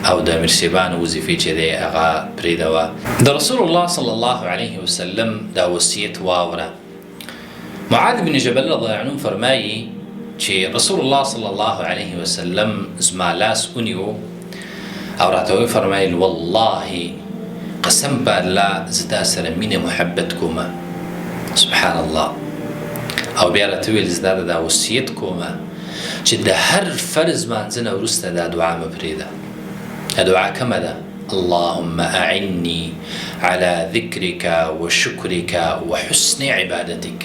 او د مرسبان وظیفه چې دی هغه پرېږدوه. د رسول الله صلی الله علیه وسلم دا وصیت واوره. معاذ بن جبل رضی الله عنه فرمایي چې رسول الله صلی الله علیه وسلم زما لاس ونیو او راته وفرمایل والله قسم په الله زه تا سره مینه محبت کومه. سبحان الله. او بیا راته ویل زه دا وصیت کومه چې د هر فرض مانځنه وروسته دا دعا مه پرېږده. دا دعا کومه ده؟ اللهم اعني على ذكرك وشكرك وحسن عبادتك.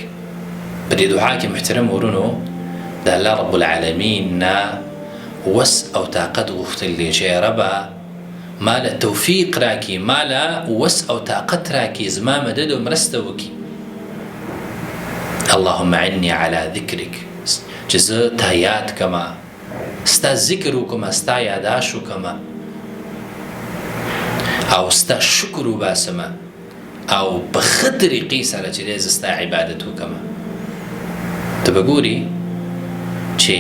په دې دعا کې محترم ورونو د الله رب العالمین نه وس او طاقت غوښتل دی چې یا ربه ما له توفیق راکړي، ما له وس او طاقت راکړي، زما مدد او مرسته وکړي. اللهم اعني على ذكرك، چې زه تا یاد کړمه، ستا ذکر وکړمه، ستا یاداش وکړمه او ستا شکر وباسمه او په ښه طریقې سره چې دی زه ستا عبادت وکړمه. ته به ګورې چې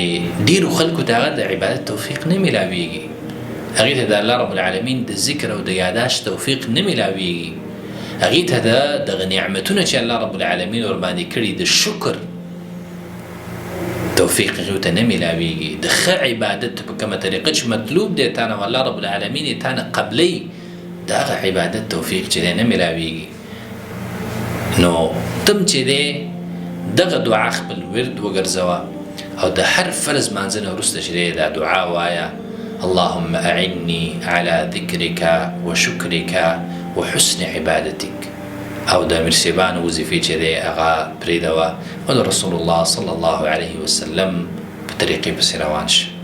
ډېرو خلکو ته هغه د عبادت توفیق نه میلاویږي، هغې ته د الله رب العالمین د ذکر او د یاداشت توفیق نه میلاویږي، هغې ته دغه نعمتونه چې الله رب العالمین ورباندې کړي د شکر توفیق هغې ته نه میلاویږي. د ښه عبادت په کومه طریقه چې مطلوب دی تا نه او الله رب العالمین یې تا نه قبلوي، د هغه عبادت توفیق چې دی نه میلاویږي. نو تم چې دی دغه دعا خپل ورد وګرځوه او د هر فرض مانځنه وروسته چې دی دا دعا وایه اللهم اعني على ذكرك وشكرك وحسن عبادتك، او د مرسبان وظیفې چې دی هغه پرېږدوه او د رسول الله صلی الله علیه وسلم په طریقې پسې روان شه.